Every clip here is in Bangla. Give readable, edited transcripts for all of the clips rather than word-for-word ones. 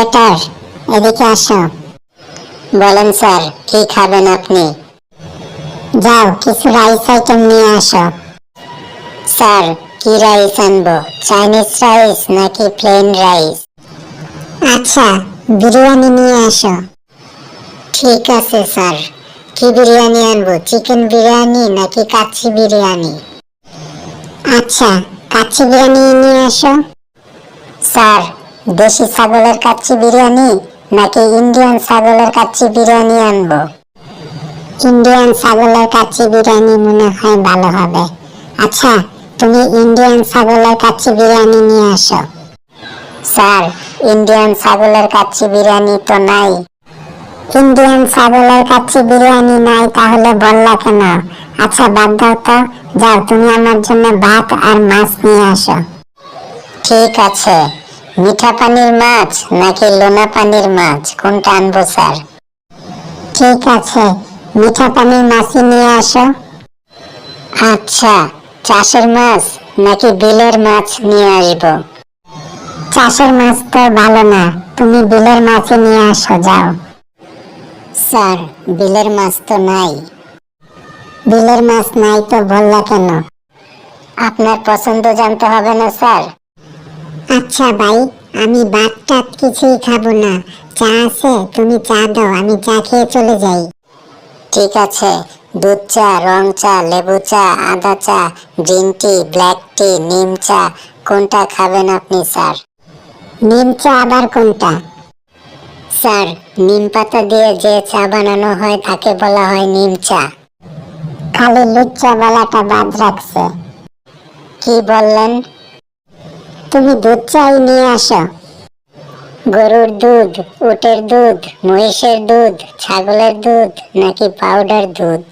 ওয়েটার, এদিকে আসো। বলেন স্যার, কি খাবেন আপনি? যাও কিছু রাইস আইটেম নিয়ে আসো। স্যার, কি রাইস আনবো? চাইনিজ রাইস নাকি প্লেন রাইস? আচ্ছা, বিরিয়ানি নিয়ে আসো। ঠিক আছে স্যার। কি বিরিয়ানি আনবো? চিকেন বিরিয়ানি নাকি কাচ্চি বিরিয়ানি? আচ্ছা, কাচ্চি বিরিয়ানি নিয়ে আসো। স্যার, দেশি ছাগলের কাচ্চি বিরিয়ানি নাকি ইন্ডিয়ান ছাগলের কাচ্চি বিরিয়ানি আনবো? ইন্ডিয়ান ছাগলের কাচ্চি বিরিয়ানি মনে হয় ভালো হবে। আচ্ছা, তুমি ইন্ডিয়ান ছাগলের কাচ্চি বিরিয়ানি নিয়ে আসো। স্যার, ইন্ডিয়ান ছাগলের কাচ্চি বিরিয়ানি তো নাই। ইন্ডিয়ান ছাগলের কাচ্চি বিরিয়ানি নাই তাহলে বললা কেন? আচ্ছা বাদ দাও তো, যাও তুমি আমার জন্য ভাত আর মাছ নিয়ে আসো। ঠিক আছে। মিঠা পানির মাছ নাকি লোনা পানির মাছ, কোনটা আনবো স্যার? ঠিক আছে, মিঠা পানির মাছই নিয়ে আসো। আচ্ছা, চাষের মাছ নাকি বিলের মাছ নিয়ে আসবো? চাষের মাছ তো ভালো না, তুমি বিলের মাছই নিয়ে আসো, যাও। স্যার, বিলের মাছ তো নাই। বিলের মাছ নাই তো বললা কেন? আপনার পছন্দ জানতে হবে না স্যার? আচ্ছা ভাই, আমি ভাত টাত কিছুই খাবো না। চা আছে, তুমি চা দাও, আমি চা খেয়ে চলে যাই। ঠিক আছে, দুধ চা, রং চা, লেবু চা, আদা চা, গ্রিন টি, ব্ল্যাক টি, নিম চা, কোনটা খাবেন আপনি স্যার? নিম চা আবার কোনটা? স্যার, নিম পাতা দিয়ে যে চা বানানো হয় তাকে বলা হয় নিম চা। খালি লুচ্চা বলাটা বাদ রাখছে। কি বললেন? তুমি দুধ চাই নিয়ে আসো। গরুর দুধ, উটের দুধ, মহিষের দুধ, ছাগলের দুধ নাকি পাউডার দুধ?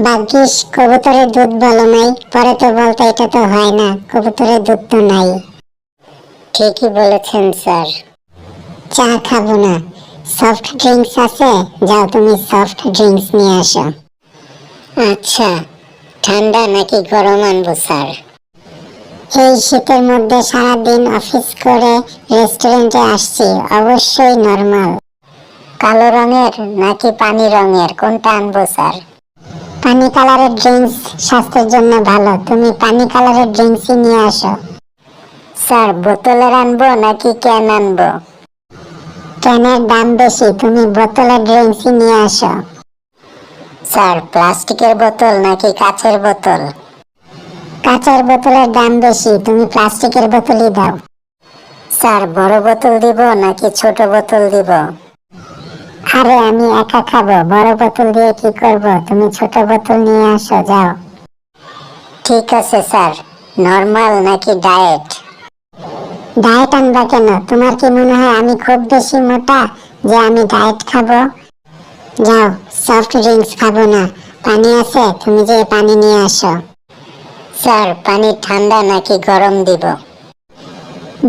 ভাগ্যিস কবুতরের দুধ বলো নাই, পরে তো বলতে এটা তো হয় না, কবুতরের দুধ তো নাই। ঠিকই বলেছেন স্যার। চা খাবো না, সফট ড্রিঙ্কস আছে, যাও তুমি সফট ড্রিঙ্কস নিয়ে আসো। আচ্ছা, ঠান্ডা নাকি গরম আনবো স্যার? এই শীতের মধ্যে সারাদিন অফিস করে রেস্টুরেন্টে আসছি, অবশ্যই নরমাল। কালো রঙের নাকি পানি রঙের, কোনটা আনবো স্যার? পানি কালারের ড্রিঙ্কস স্বাস্থ্যের জন্য ভালো, তুমি পানি কালারের ড্রিঙ্কসই নিয়ে আসো। স্যার, বোতলের আনবো নাকি ক্যান আনবো? ক্যানের দাম বেশি, তুমি বোতলের ড্রিঙ্কসই নিয়ে আসো। স্যার, প্লাস্টিকের বোতল নাকি কাচের বোতল? কাচের বোতলের দাম বেশি, তুমি প্লাস্টিকের বোতলই দাও। স্যার, বড় বোতল দিব নাকি ছোট বোতল দিব? আরে আমি একা খাবো, বড় বোতল দিয়ে কি করব, তুমি ছোট বোতল নিয়ে আসো, যাও। ঠিক আছে স্যার। নরমাল নাকি ডায়েট? ডায়েট আনবা কেন? তোমার কি মনে হয় আমি খুব বেশি মোটা যে আমি ডায়েট খাবো? যাও, সফট ড্রিঙ্কস খাবো না, পানি আছে, তুমি যে পানি নিয়ে আসো। স্যার, পানি ঠান্ডা নাকি গরম দিব?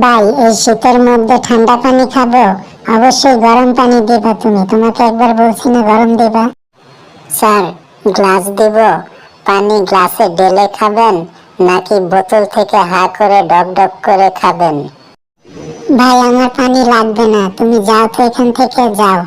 ভাই, এই শীতের মধ্যে ঠান্ডা পানি খাবো? অবশ্যই গরম পানি দিবা, তুমি, তোমাকে একবার বলছি না গরম দিবা? স্যার, গ্লাস দিব? পানি গ্লাসে ঢেলে খাবেন নাকি বোতল থেকে হা করে ডক ডক করে খাবেন? ভাই, আমার পানি লাগবে না, তুমি যাও তো এখান থেকে, যাও।